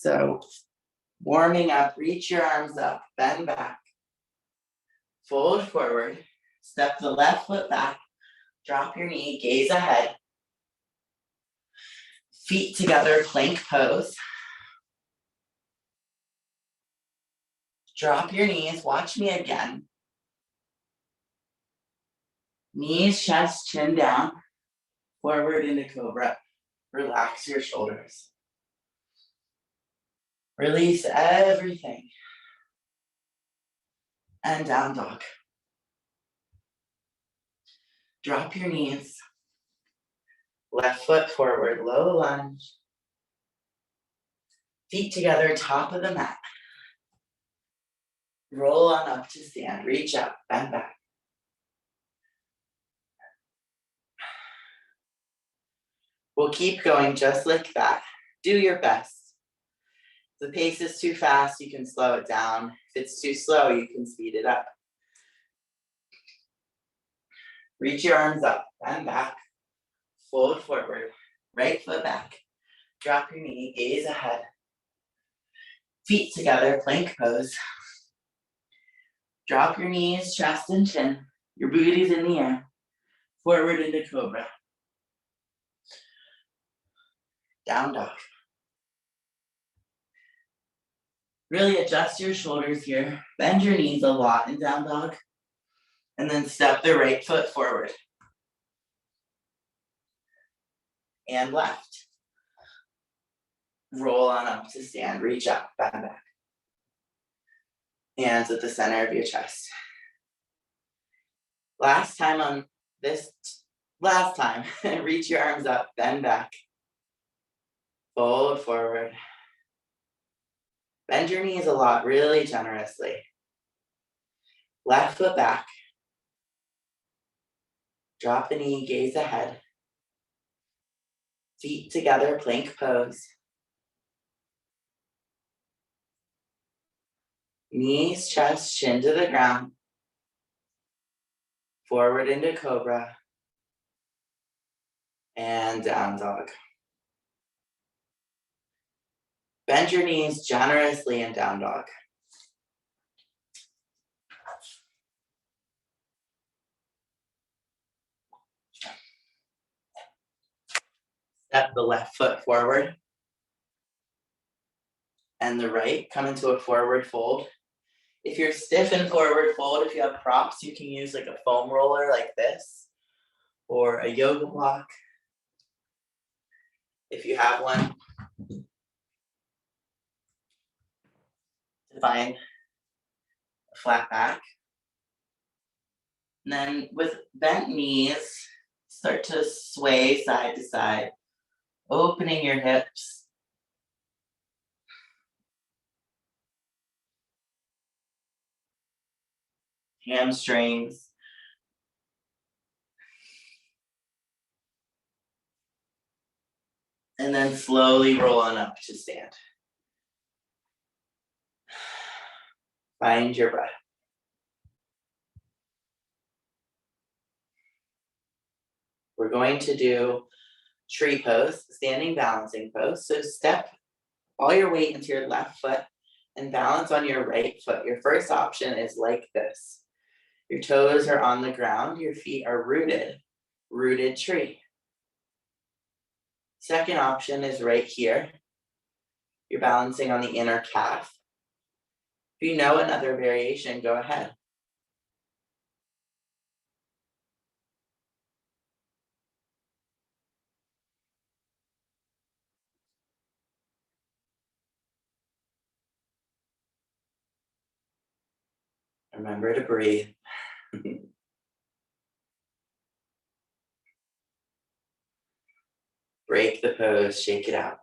So warming up, reach your arms up, bend back, fold forward, step the left foot back, drop your knee, gaze ahead. Feet together, plank pose. Drop your knees, watch me again. Knees, chest, chin down, forward into cobra. Relax your shoulders. Release everything. And down dog. Drop your knees. Left foot forward, low lunge. Feet together, top of the mat. Roll on up to stand, reach up, bend back. We'll keep going just like that. Do your best. If the pace is too fast, you can slow it down. If it's too slow, you can speed it up. Reach your arms up, bend back, fold forward, right foot back. Drop your knee, gaze ahead. Feet together, plank pose. Drop your knees, chest and chin. Your booty's in the air. Forward into cobra. Down dog. Really adjust your shoulders here. Bend your knees a lot in down dog. And then step the right foot forward. And left. Roll on up to stand, reach up, bend back. Hands at the center of your chest. Last time, reach your arms up, bend back. Fold forward. Bend your knees a lot, really generously. Left foot back. Drop the knee, gaze ahead. Feet together, plank pose. Knees, chest, chin to the ground. Forward into cobra. And down dog. Bend your knees generously in down dog. Step the left foot forward. And the right, come into a forward fold. If you're stiff in forward fold, if you have props, you can use like a foam roller like this, or a yoga block, if you have one. To find a flat back. And then with bent knees, start to sway side to side, opening your hips. Hamstrings. And then slowly roll on up to stand. Find your breath. We're going to do tree pose, standing balancing pose. So step all your weight into your left foot and balance on your right foot. Your first option is like this. Your toes are on the ground, your feet are rooted tree. Second option is right here. You're balancing on the inner calf. If you know another variation, go ahead. Remember to breathe. Break the pose, shake it out.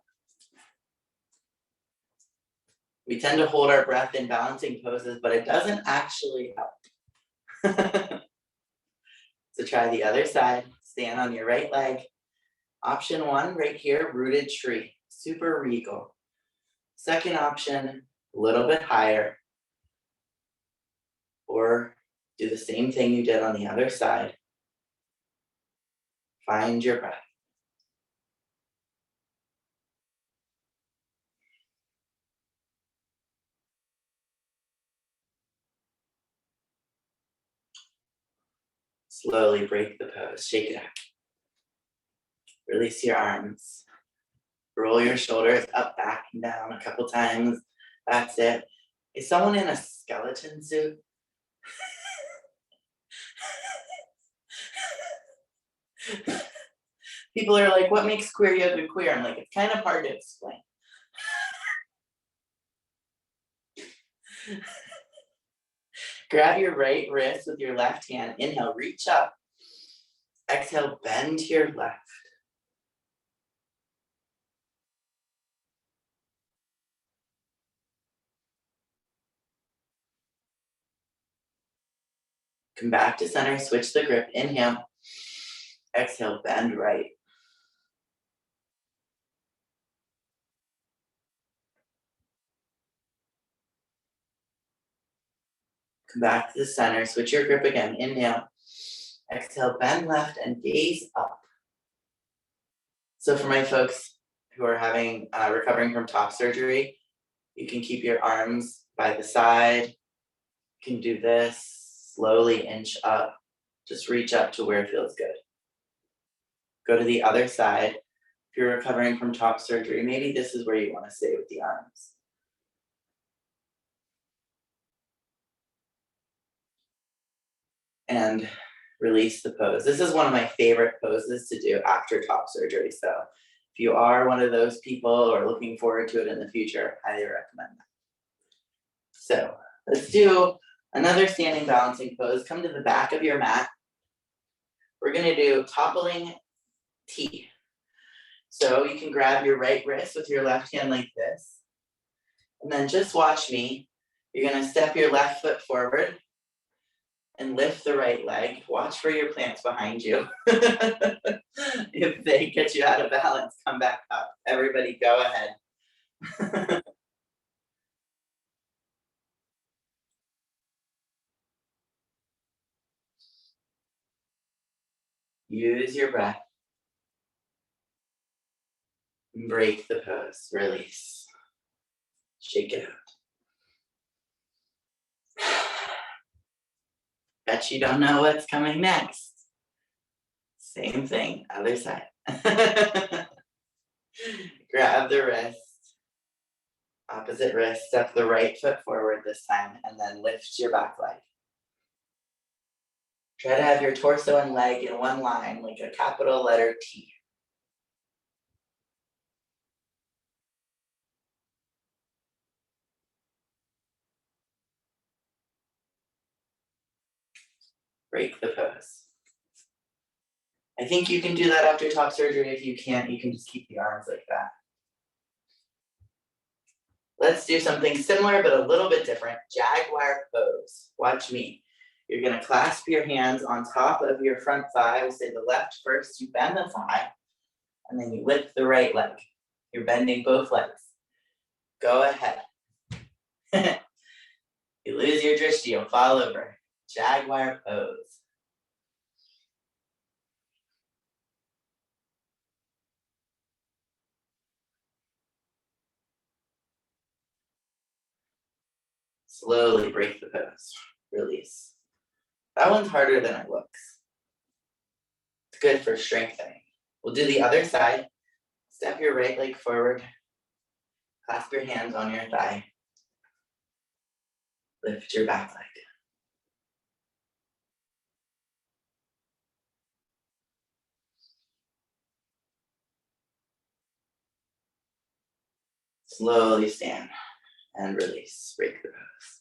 We tend to hold our breath in balancing poses, but it doesn't actually help. So try the other side. Stand on your right leg. Option one, right here, rooted tree, super regal. Second option, a little bit higher. Or do the same thing you did on the other side. Find your breath. Slowly break the pose, shake it out. Release your arms. Roll your shoulders up, back, and down a couple times. That's it. Is someone in a skeleton suit? People are like, what makes queer yoga queer? I'm like, it's kind of hard to explain. Grab your right wrist with your left hand. Inhale, reach up. Exhale, bend to your left. Come back to center, switch the grip. Inhale. Exhale, bend right. Come back to the center, switch your grip again. Inhale. Exhale, bend left and gaze up. So for my folks who are having recovering from top surgery, you can keep your arms by the side. You can do this, slowly inch up. Just reach up to where it feels good. Go to the other side. If you're recovering from top surgery, maybe this is where you want to stay with the arms. And release the pose. This is one of my favorite poses to do after top surgery. So if you are one of those people or looking forward to it in the future, I highly recommend that. So let's do another standing balancing pose. Come to the back of your mat. We're gonna do toppling T. So you can grab your right wrist with your left hand like this. And then just watch me. You're gonna step your left foot forward and lift the right leg. Watch for your plants behind you. If they get you out of balance, come back up. Everybody go ahead. Use your breath. Break the pose, release. Shake it out. Bet you don't know what's coming next. Same thing, other side. Grab the wrist. Opposite wrist, step the right foot forward this time, and then lift your back leg. Try to have your torso and leg in one line, like a capital letter T. Break the pose. I think you can do that after top surgery. If you can't, you can just keep the arms like that. Let's do something similar, but a little bit different. Jaguar pose. Watch me. You're gonna clasp your hands on top of your front thigh. We'll say the left first, you bend the thigh, and then you lift the right leg. You're bending both legs. Go ahead. You lose your drishti, you'll fall over. Jaguar pose. Slowly break the pose. Release. That one's harder than it looks. It's good for strengthening. We'll do the other side. Step your right leg forward. Clasp your hands on your thigh. Lift your back leg. Slowly stand and release. Break the pose.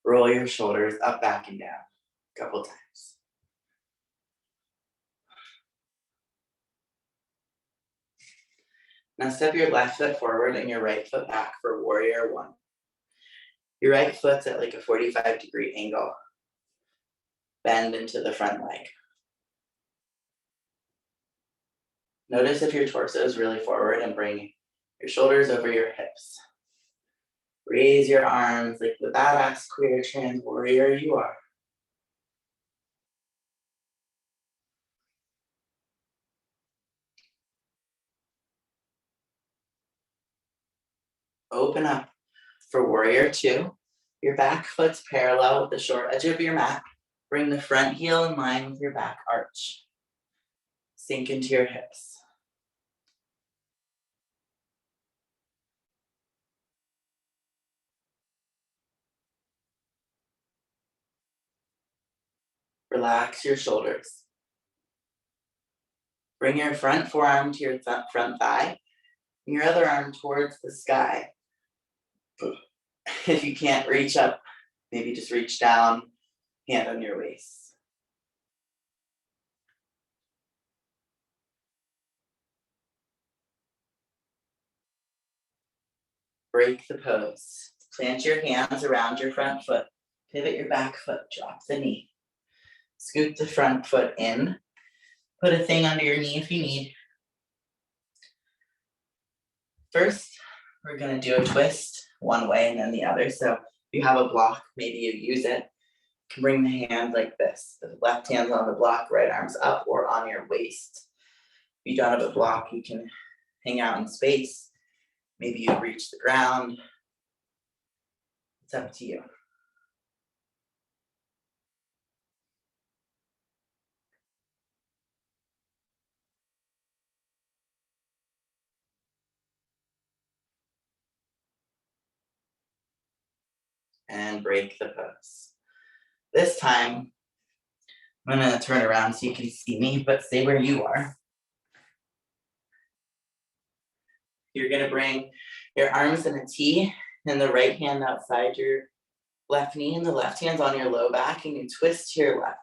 Roll your shoulders up, back, and down a couple times. Now step your left foot forward and your right foot back for warrior one. Your right foot's at like a 45-degree angle. Bend into the front leg. Notice if your torso is really forward and bring your shoulders over your hips. Raise your arms like the badass queer trans warrior you are. Open up for warrior two. Your back foot's parallel with the short edge of your mat. Bring the front heel in line with your back arch. Sink into your hips. Relax your shoulders. Bring your front forearm to your front thigh, and your other arm towards the sky. If you can't reach up, maybe just reach down, hand on your waist. Break the pose. Plant your hands around your front foot. Pivot your back foot, drop the knee. Scoot the front foot in. Put a thing under your knee if you need. First, we're gonna do a twist one way and then the other. So if you have a block, maybe you use it. You can bring the hand like this. The left hand's on the block, right arm's up or on your waist. If you don't have a block, you can hang out in space. Maybe you reach the ground. It's up to you. And break the pose. This time, I'm gonna turn around so you can see me, but stay where you are. You're gonna bring your arms in a T and the right hand outside your left knee and the left hand's on your low back and you twist to your left.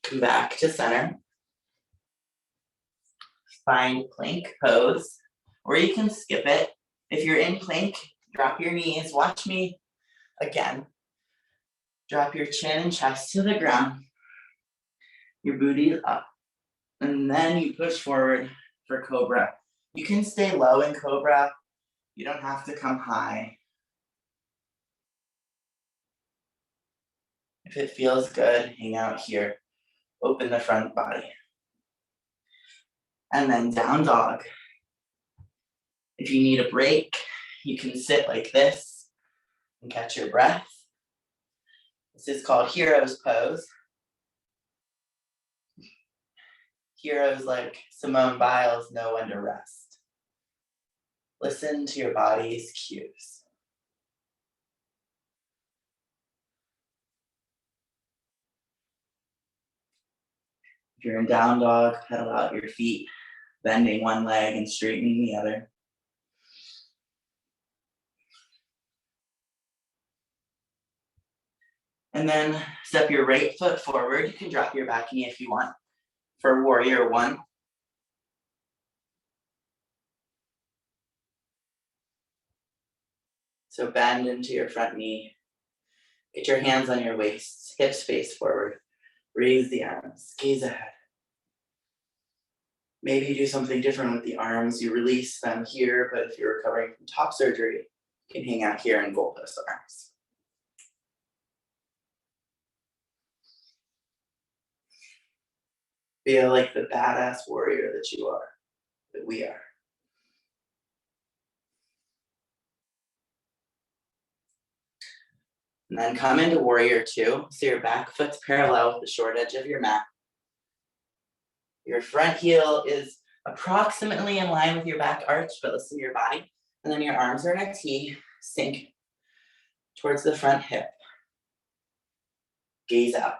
Come back to center. Find plank pose, or you can skip it. If you're in plank, drop your knees. Watch me again. Drop your chin and chest to the ground. Your booty is up. And then you push forward for cobra. You can stay low in cobra. You don't have to come high. If it feels good, hang out here. Open the front body. And then down dog. If you need a break, you can sit like this and catch your breath. This is called hero's pose. Heroes like Simone Biles know when to rest. Listen to your body's cues. If you're in down dog, pedal out your feet, bending one leg and straightening the other. And then step your right foot forward. You can drop your back knee if you want for warrior one. So bend into your front knee. Get your hands on your waist, hips face forward. Raise the arms, gaze ahead. Maybe you do something different with the arms. You release them here, but if you're recovering from top surgery, you can hang out here in goalpost arms. Feel like the badass warrior that you are, that we are. And then come into warrior two. So your back foot's parallel with the short edge of your mat. Your front heel is approximately in line with your back arch, but listen to your body. And then your arms are in a T, sink towards the front hip. Gaze out.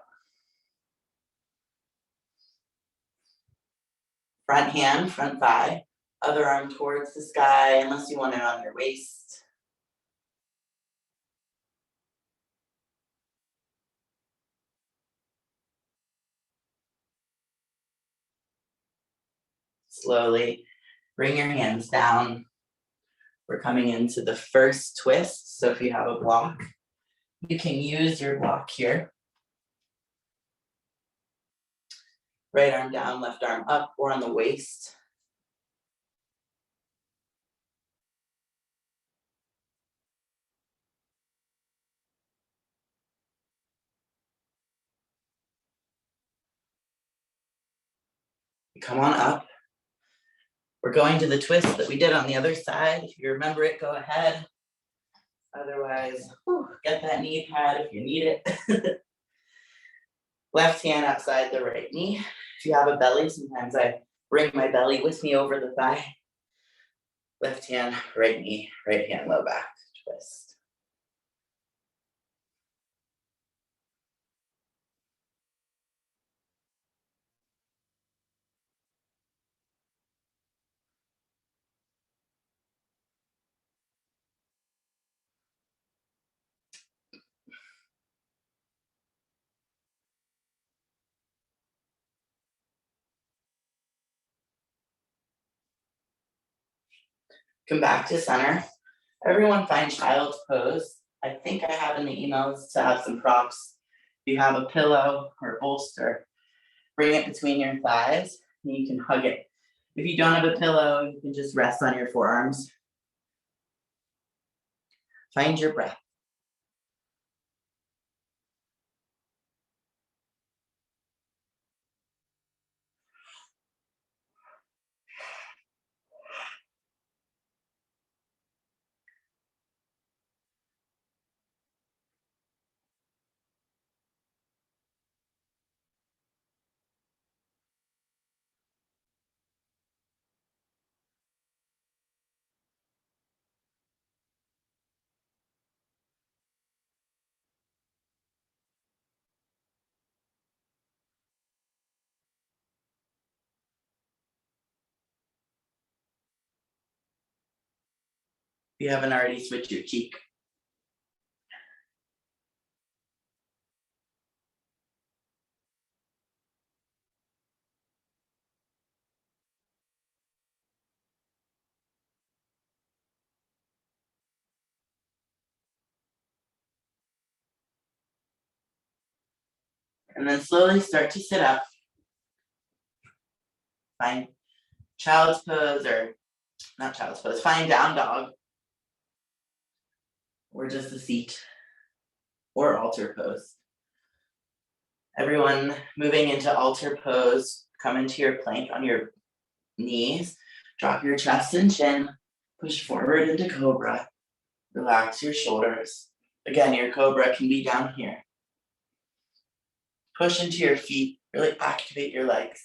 Front hand, front thigh, other arm towards the sky, unless you want it on your waist. Slowly bring your hands down. We're coming into the first twist. So if you have a block, you can use your block here. Right arm down, left arm up, or on the waist. Come on up. We're going to the twist that we did on the other side. If you remember it, go ahead. Otherwise, get that knee pad if you need it. Left hand outside the right knee. If you have a belly, sometimes I bring my belly with me over the thigh. Left hand, right knee, right hand, low back, twist. Come back to center. Everyone find child's pose. I think I have in the emails to have some props. If you have a pillow or bolster, bring it between your thighs and you can hug it. If you don't have a pillow, you can just rest on your forearms. Find your breath. If you haven't already, switch your cheek. And then slowly start to sit up. Find child's pose, or not child's pose, find down dog. Or just a seat. Or altar pose. Everyone moving into altar pose, come into your plank on your knees, drop your chest and chin, push forward into cobra, relax your shoulders. Again, your cobra can be down here. Push into your feet, really activate your legs,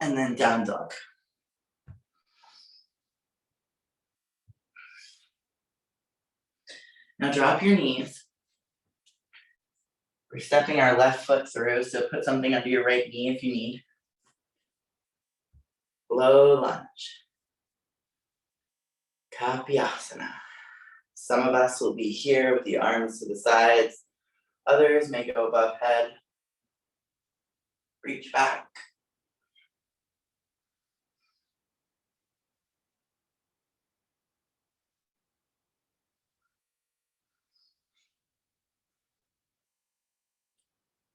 and then down dog. Now drop your knees. We're stepping our left foot through, so put something under your right knee if you need. Low lunge. Kapiasana. Some of us will be here with the arms to the sides. Others may go above head. Reach back.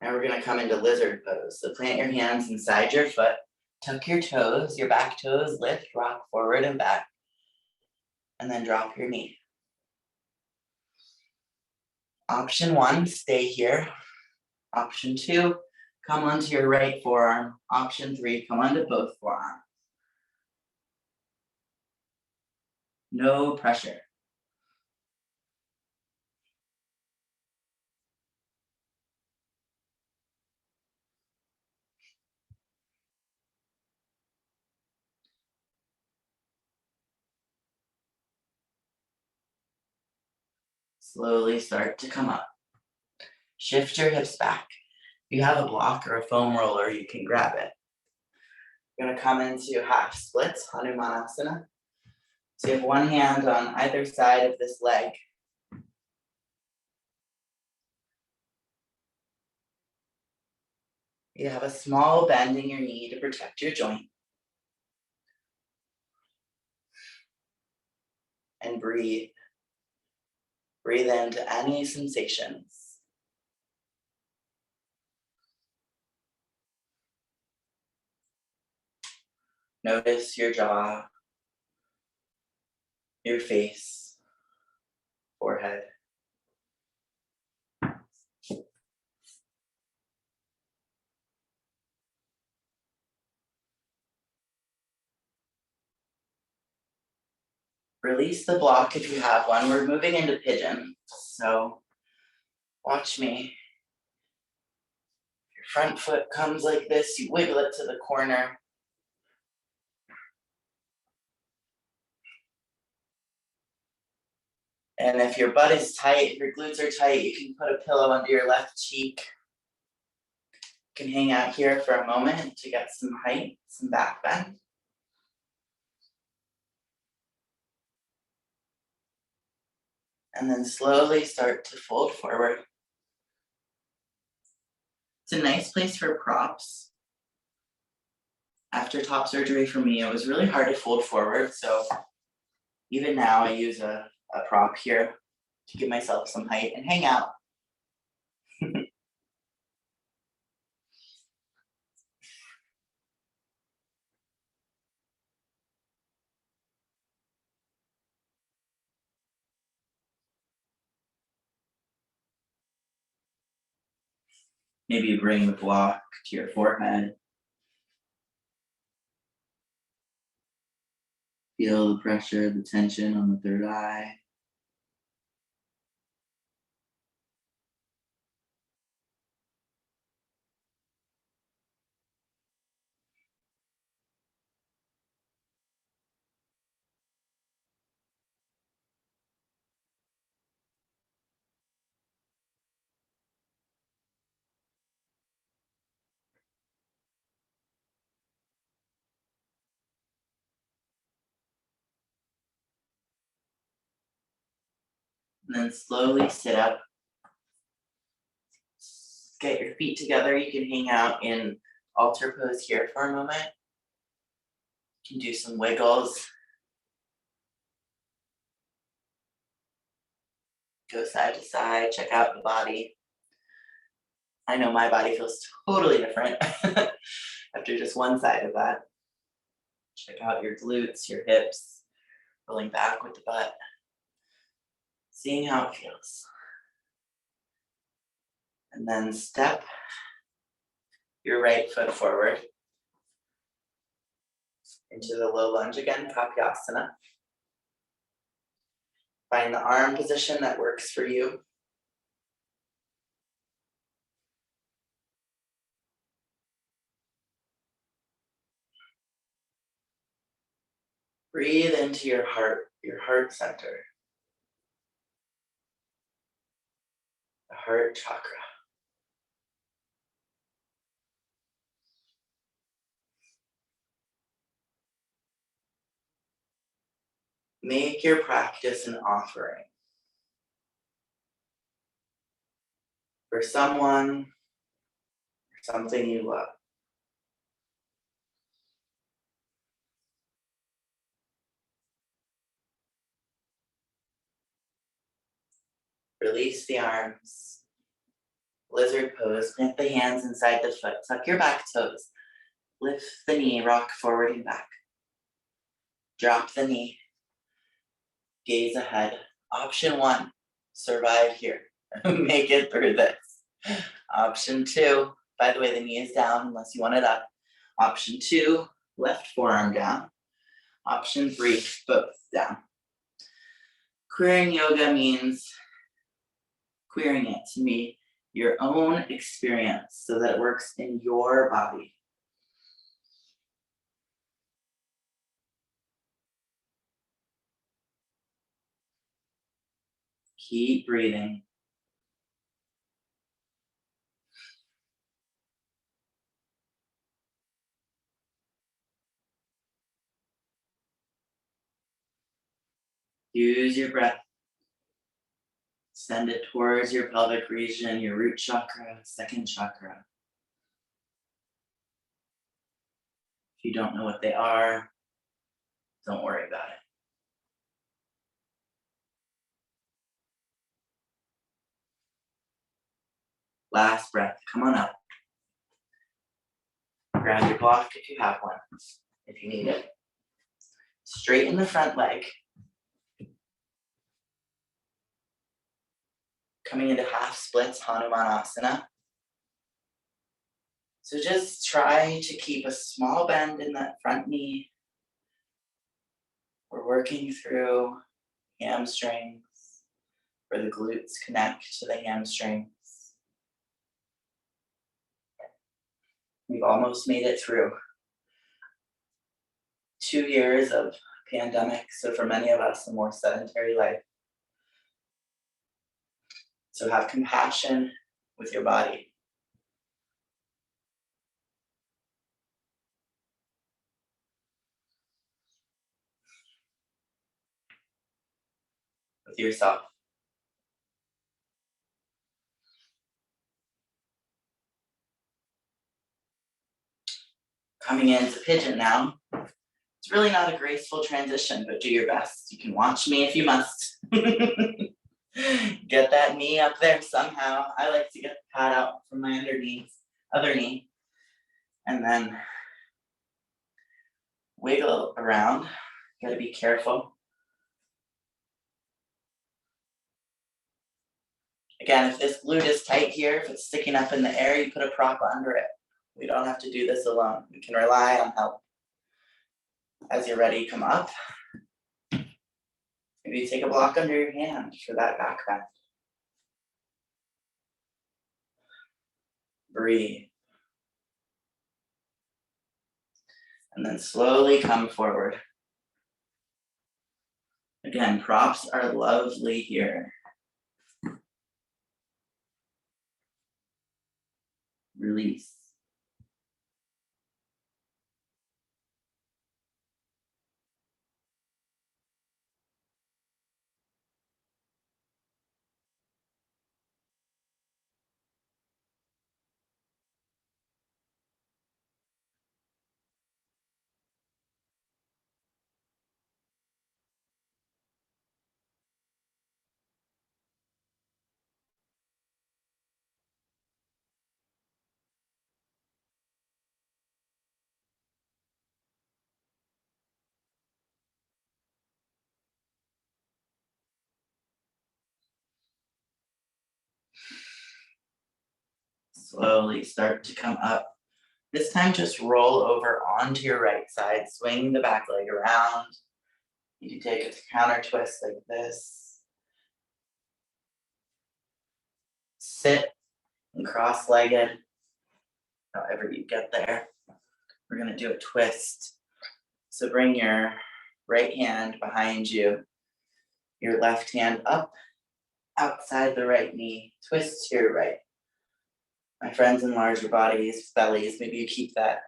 Now we're gonna come into lizard pose. So plant your hands inside your foot, tuck your toes, your back toes lift, rock forward and back, and then drop your knee. Option 1, stay here. Option 2, come onto your right forearm. Option 3, come onto both forearms. No pressure. Slowly start to come up. Shift your hips back. If you have a block or a foam roller, you can grab it. You're gonna come into half splits, Hanumanasana. So you have one hand on either side of this leg. You have a small bend in your knee to protect your joint. And breathe. Breathe into any sensations. Notice your jaw, your face, forehead. Release the block if you have one. We're moving into pigeon, so watch me. Your front foot comes like this, you wiggle it to the corner. And if your butt is tight, if your glutes are tight, you can put a pillow under your left cheek. You can hang out here for a moment to get some height, some back bend. And then slowly start to fold forward. It's a nice place for props. After top surgery for me, it was really hard to fold forward. So even now I use a prop here to give myself some height and hang out. Maybe you bring the block to your forehead. Feel the pressure, the tension on the third eye. And then slowly sit up. Get your feet together. You can hang out in altar pose here for a moment. You can do some wiggles. Go side to side, check out the body. I know my body feels totally different after just one side of that. Check out your glutes, your hips, rolling back with the butt. Seeing how it feels. And then step your right foot forward into the low lunge again, Kapiasana. Find the arm position that works for you. Breathe into your heart center, the heart chakra. Make your practice an offering for someone, or something you love. Release the arms. Lizard pose. Plant the hands inside the foot. Tuck your back toes. Lift the knee, rock forward and back. Drop the knee. Gaze ahead. Option 1, survive here. Make it through this. Option 2, by the way, the knee is down unless you want it up. Option 2, left forearm down. Option 3, both down. Queering yoga means queering it to meet your own experience so that it works in your body. Keep breathing. Use your breath. Send it towards your pelvic region, your root chakra, second chakra. If you don't know what they are, don't worry about it. Last breath, come on up. Grab your block if you have one, if you need it. Straighten the front leg. Coming into half splits, Hanumanasana. So just try to keep a small bend in that front knee. We're working through hamstrings, where the glutes connect to the hamstrings. We've almost made it through 2 years of pandemic, so for many of us, a more sedentary life. So have compassion with your body. With yourself. Coming into pigeon now. It's really not a graceful transition, but do your best. You can watch me if you must. Get that knee up there somehow. I like to get the pad out from my other knee, and then wiggle around. Gotta be careful. Again, if this glute is tight here, if it's sticking up in the air, you put a prop under it. We don't have to do this alone. We can rely on help. As you're ready, come up. Maybe take a block under your hand for that back bend. Breathe. And then slowly come forward. Again, props are lovely here. Release. Slowly start to come up. This time just roll over onto your right side, swing the back leg around. You can take a counter twist like this. Sit and cross-legged, however you get there. We're gonna do a twist. So bring your right hand behind you, your left hand up outside the right knee, twist to your right. My friends in larger bodies, bellies, maybe you keep that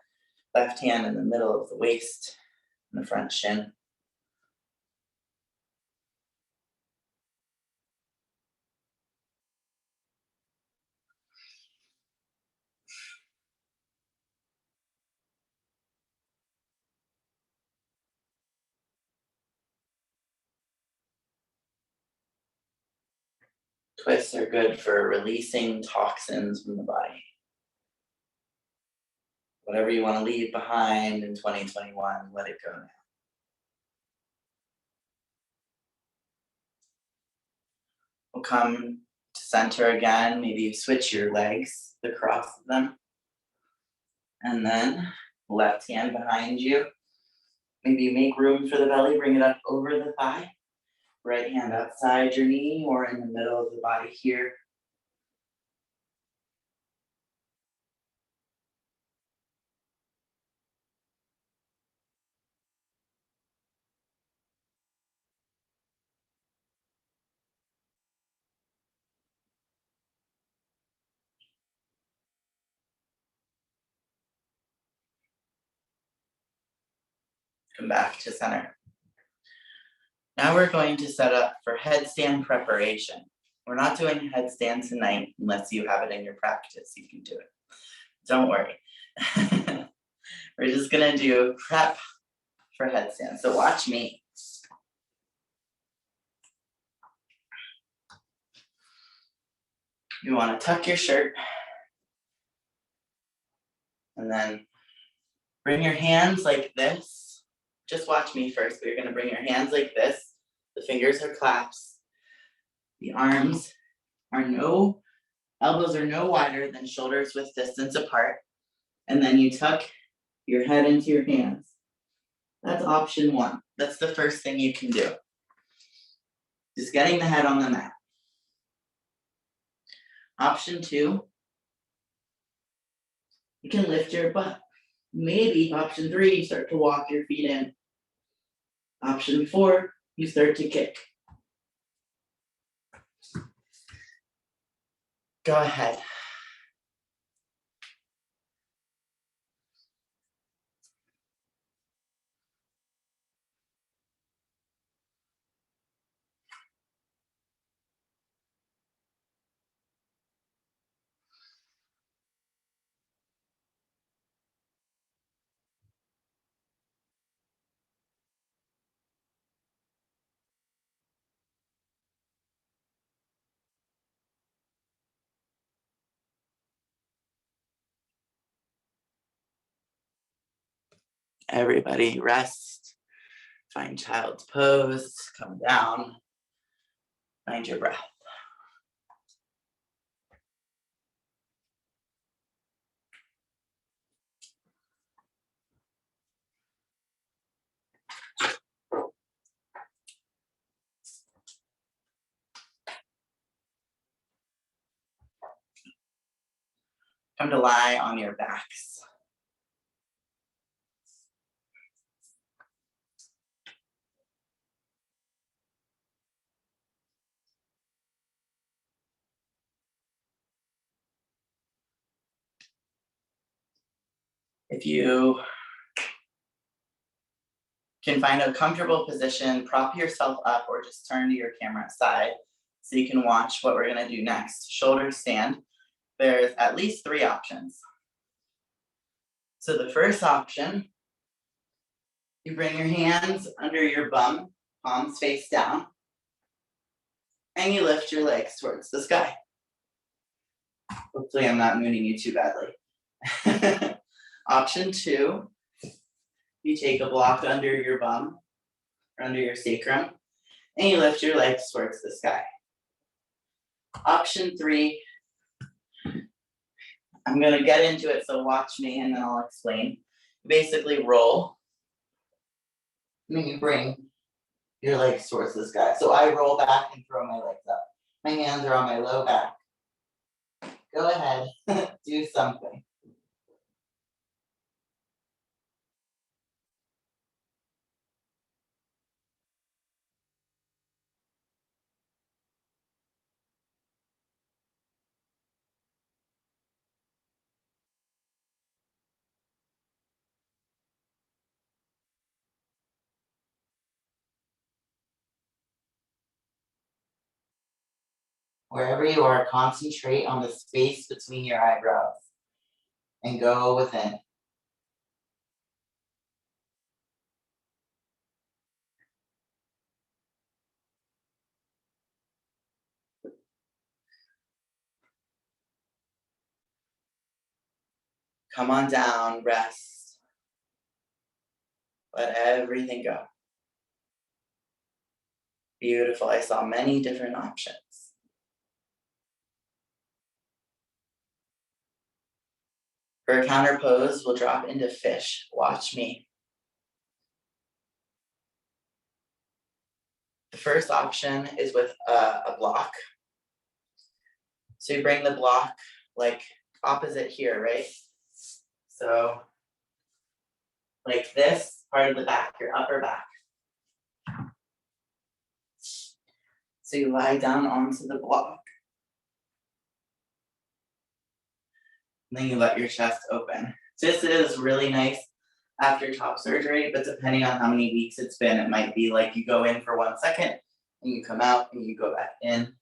left hand in the middle of the waist and the front shin. Twists are good for releasing toxins from the body. Whatever you want to leave behind in 2021, let it go now. We'll come to center again. Maybe you switch your legs, the cross of them. And then left hand behind you. Maybe you make room for the belly, bring it up over the thigh. Right hand outside your knee or in the middle of the body here. Come back to center. Now we're going to set up for headstand preparation. We're not doing headstand tonight unless you have it in your practice, you can do it. Don't worry. We're just gonna do prep for headstand. So watch me. You wanna tuck your shirt and then bring your hands like this. Just watch me first, but you're gonna bring your hands like this. The fingers are claps. The arms are elbows are no wider than shoulders width distance apart. And then you tuck your head into your hands. That's option one. That's the first thing you can do. Just getting the head on the mat. Option 2, you can lift your butt. Maybe option 3, you start to walk your feet in. Option 4, you start to kick. Go ahead. Everybody rest. Find child's pose, come down, find your breath. Come to lie on your backs. If you can find a comfortable position, prop yourself up or just turn to your camera side so you can watch what we're gonna do next. Shoulder stand. There's at least 3 options. So the first option, you bring your hands under your bum, palms face down, and you lift your legs towards the sky. Hopefully I'm not mooning you too badly. Option 2, you take a block under your bum, or under your sacrum, and you lift your legs towards the sky. Option 3, I'm gonna get into it, so watch me and then I'll explain. Basically roll, and then you bring your legs towards the sky. So I roll back and throw my legs up. My hands are on my low back. Go ahead, do something. Wherever you are, concentrate on the space between your eyebrows and go within. Come on down, rest. Let everything go. Beautiful, I saw many different options. For a counter pose, we'll drop into fish. Watch me. The first option is with a block. So you bring the block like opposite here, right? So like this part of the back, your upper back. So you lie down onto the block. And then you let your chest open. This is really nice after top surgery, but depending on how many weeks it's been, it might be like you go in for 1 second and you come out and you go back in.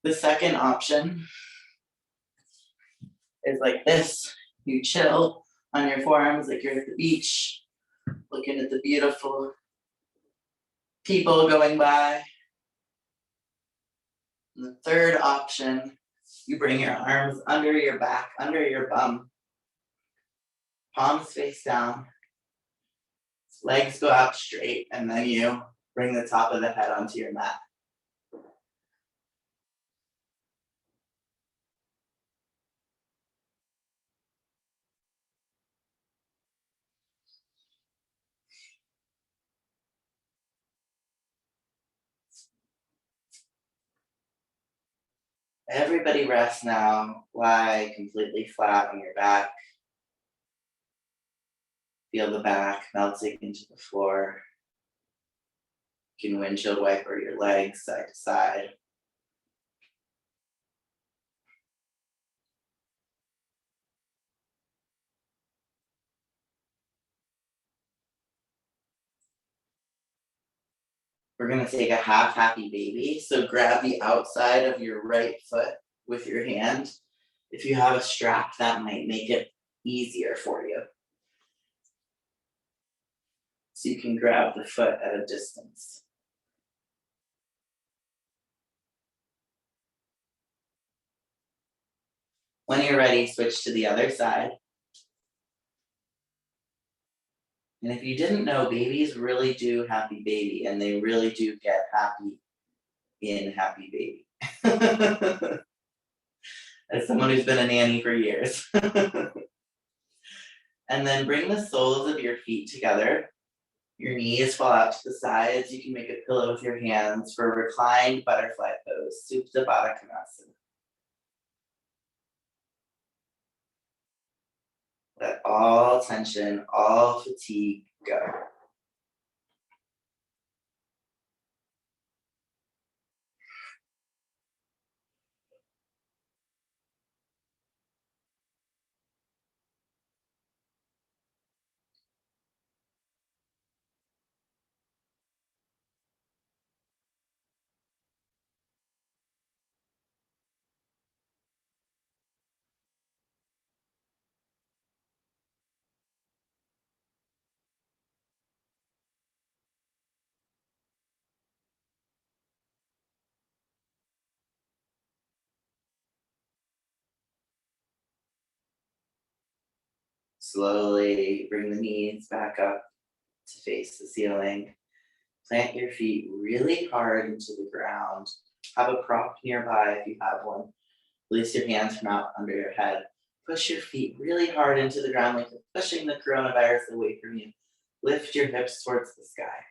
The second option is like this. You chill on your forearms like you're at the beach, looking at the beautiful people going by. And the third option, you bring your arms under your back, under your bum, palms face down, legs go out straight, and then you bring the top of the head onto your mat. Everybody rest now. Lie completely flat on your back. Feel the back melting into the floor. You can windshield wiper your legs side to side. We're gonna take a half happy baby. So grab the outside of your right foot with your hand. If you have a strap, that might make it easier for you. So you can grab the foot at a distance. When you're ready, switch to the other side. And if you didn't know, babies really do happy baby, and they really do get happy in happy baby. As someone who's been a nanny for years. And then bring the soles of your feet together. Your knees fall out to the sides. You can make a pillow with your hands for reclined butterfly pose, Supta Baddha Konasana. Let all tension, all fatigue go. Slowly bring the knees back up to face the ceiling. Plant your feet really hard into the ground. Have a prop nearby if you have one. Release your hands from out under your head. Push your feet really hard into the ground like you're pushing the coronavirus away from you. Lift your hips towards the sky.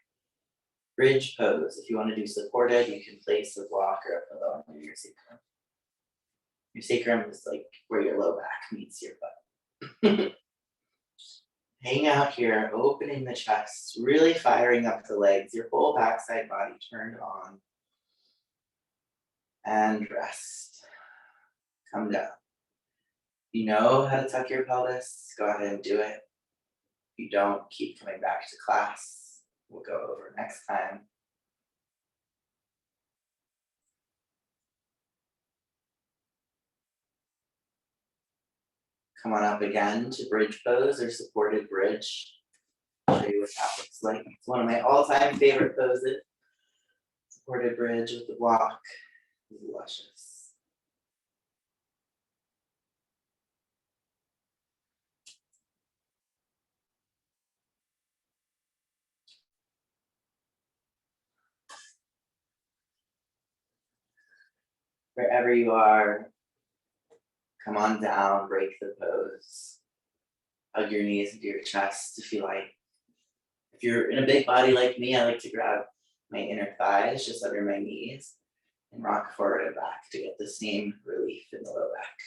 Bridge pose. If you want to do supported, you can place a block or a pillow under your sacrum. Your sacrum is like where your low back meets your butt. Hang out here, opening the chest, really firing up the legs, your whole backside body turned on. And rest. Come down. If you know how to tuck your pelvis, go ahead and do it. If you don't, keep coming back to class. We'll go over next time. Come on up again to bridge pose or supported bridge. I'll show you what that looks like. It's one of my all-time favorite poses. Supported bridge with the block is luscious. Wherever you are, come on down, break the pose. Hug your knees into your chest if you like. If you're in a big body like me, I like to grab my inner thighs just under my knees and rock forward and back to get the same relief in the low back.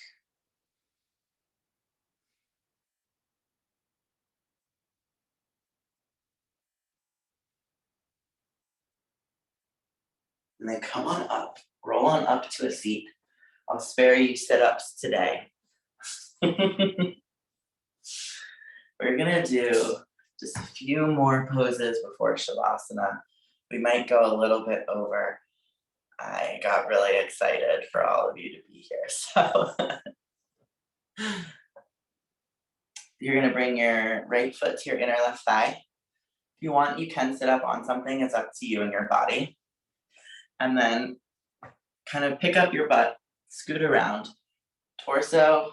And then come on up, roll on up to a seat. I'll spare you sit-ups today. We're gonna do just a few more poses before Shavasana. We might go a little bit over. I got really excited for all of you to be here, so. You're gonna bring your right foot to your inner left thigh. If you want, you can sit up on something, it's up to you and your body. And then kind of pick up your butt, scoot around, torso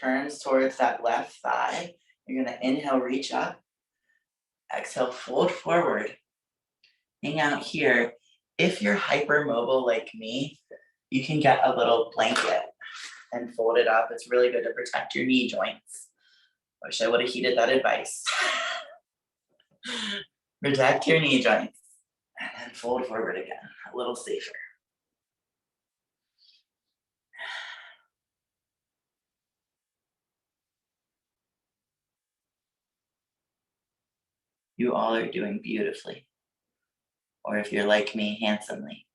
turns towards that left thigh. You're gonna inhale, reach up, exhale, fold forward, hang out here. If you're hypermobile like me, you can get a little blanket and fold it up. It's really good to protect your knee joints. Wish I would have heeded that advice. Protect your knee joints and then fold forward again, a little safer. You all are doing beautifully. Or if you're like me, handsomely.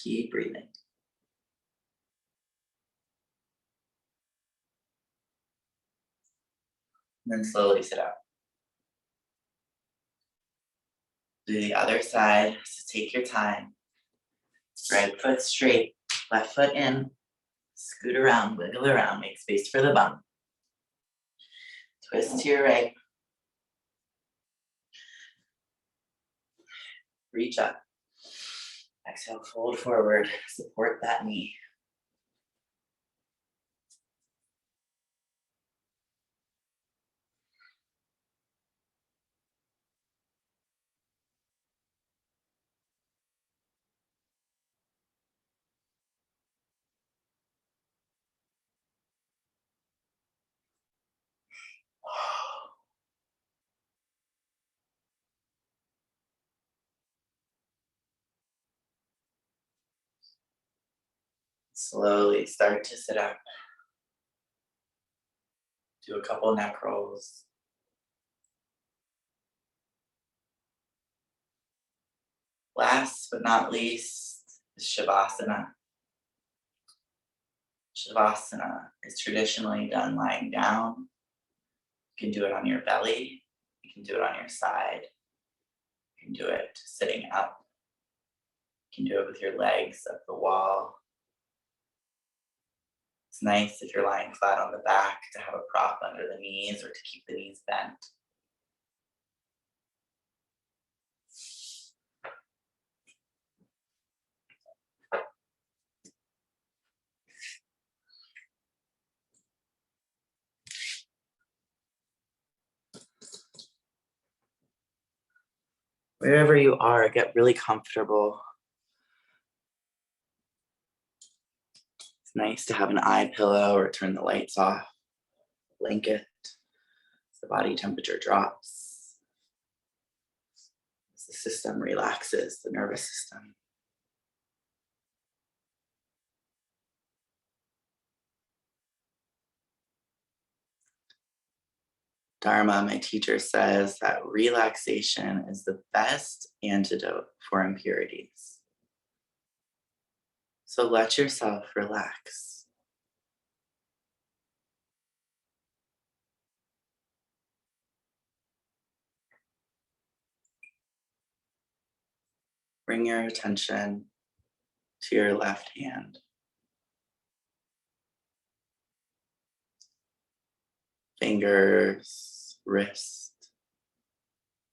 Keep breathing. And then slowly sit up. Do the other side. So take your time. Right foot straight, left foot in. Scoot around, wiggle around, make space for the bum. Twist to your right. Reach up. Exhale, fold forward. Support that knee. Slowly start to sit up. Do a couple neck rolls. Last but not least is Shavasana. Shavasana is traditionally done lying down. You can do it on your belly. You can do it on your side. You can do it sitting up. You can do it with your legs up the wall. It's nice if you're lying flat on the back to have a prop under the knees or to keep the knees bent. Wherever you are, get really comfortable. It's nice to have an eye pillow or turn the lights off, blanket, as the body temperature drops, as the system relaxes, the nervous system. Dharma, my teacher, says that relaxation is the best antidote for impurities. So let yourself relax. Bring your attention to your left hand. Fingers, wrist,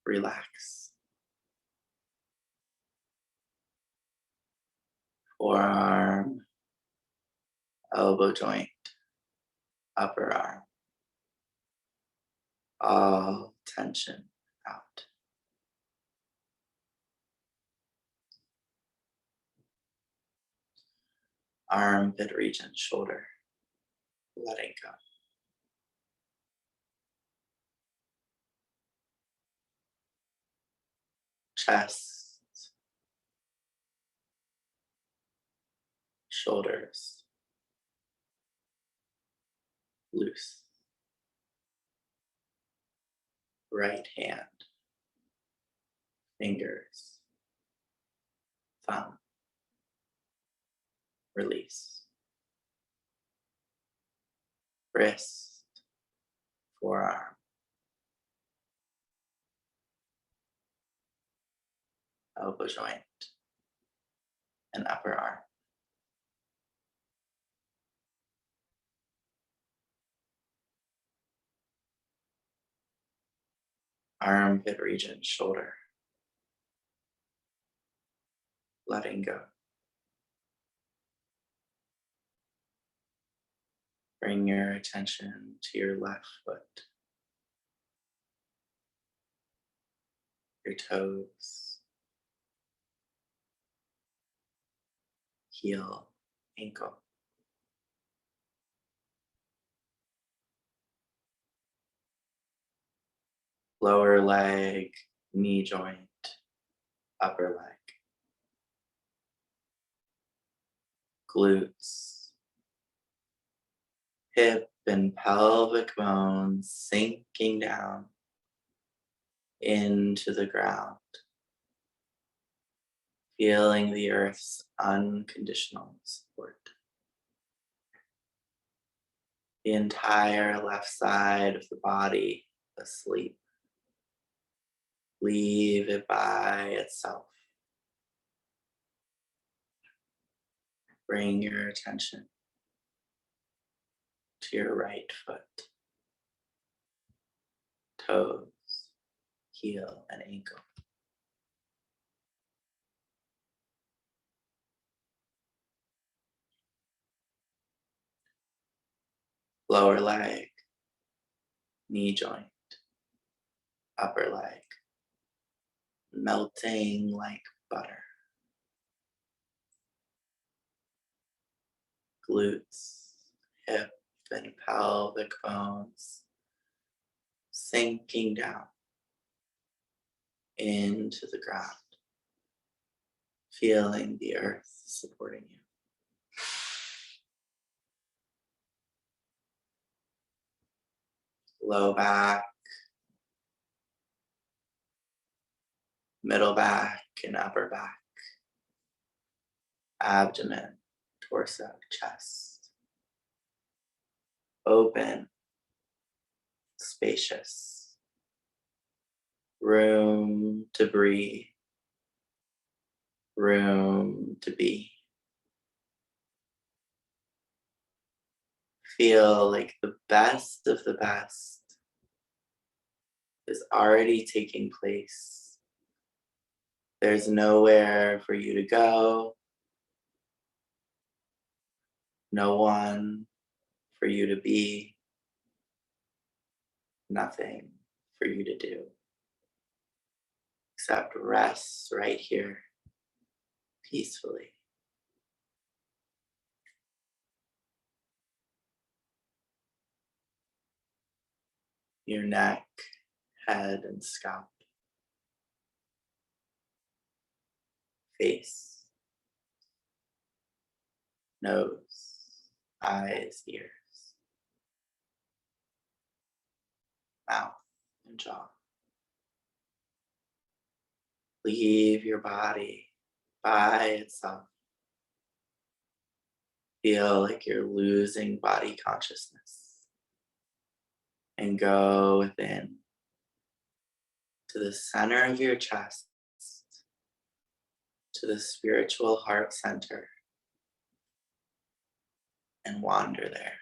relax. Forearm, elbow joint, upper arm. All tension out. Armpit region, shoulder, letting go. Chest, shoulders, loose. Right hand, fingers, thumb, release. Wrist, forearm, elbow joint, and upper arm. Armpit region, shoulder, letting go. Bring your attention to your left foot, your toes, heel, ankle. Lower leg, knee joint, upper leg. glutes, hip and pelvic bones sinking down into the ground, feeling the earth's unconditional support. The entire left side of the body asleep. Leave it by itself. Bring your attention to your right foot, toes, heel, and ankle. Lower leg, knee joint, upper leg, melting like butter. Glutes, hip, and pelvic bones sinking down into the ground, feeling the earth supporting you. Low back, middle back, and upper back, abdomen, torso, chest. Open, spacious, room to breathe, room to be. Feel like the best of the best is already taking place. There's nowhere for you to go, no one for you to be, nothing for you to do, except rest right here, peacefully. Your neck, head, and scalp, face, nose, eyes, ears, mouth, and jaw. Leave your body by itself. Feel like you're losing body consciousness and go within to the center of your chest, to the spiritual heart center, and wander there.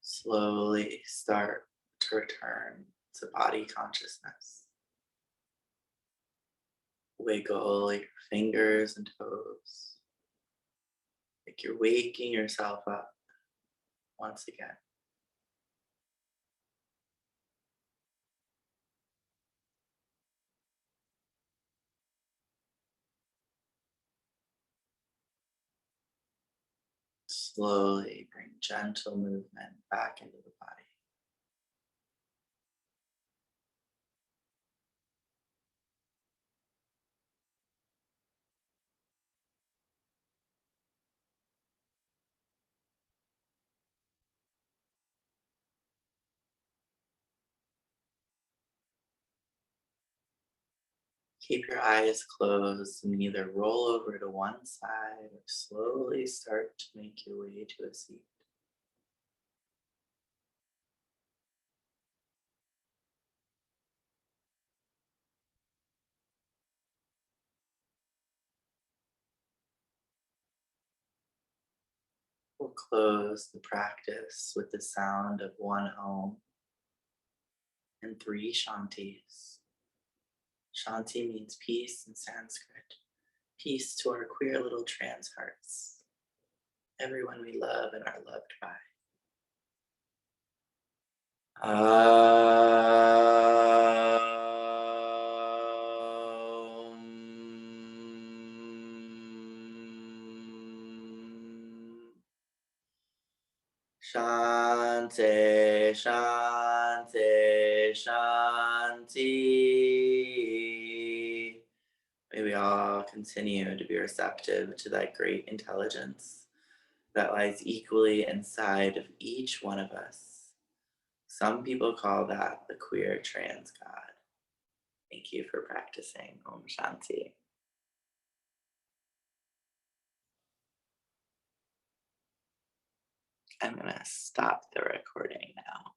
Slowly start to return to body consciousness. Wiggle your fingers and toes, like you're waking yourself up once again. Slowly bring gentle movement back into the body. Keep your eyes closed and either roll over to one side or slowly start to make your way to a seat. We'll close the practice with the sound of one Om and three Shantis. Shanti means peace in Sanskrit. Peace to our queer little trans hearts. Everyone we love and are loved by. Shanti, Shanti, Shanti. May we all continue to be receptive to that great intelligence that lies equally inside of each one of us. Some people call that the queer trans God. Thank you for practicing Om Shanti. I'm going to stop the recording now.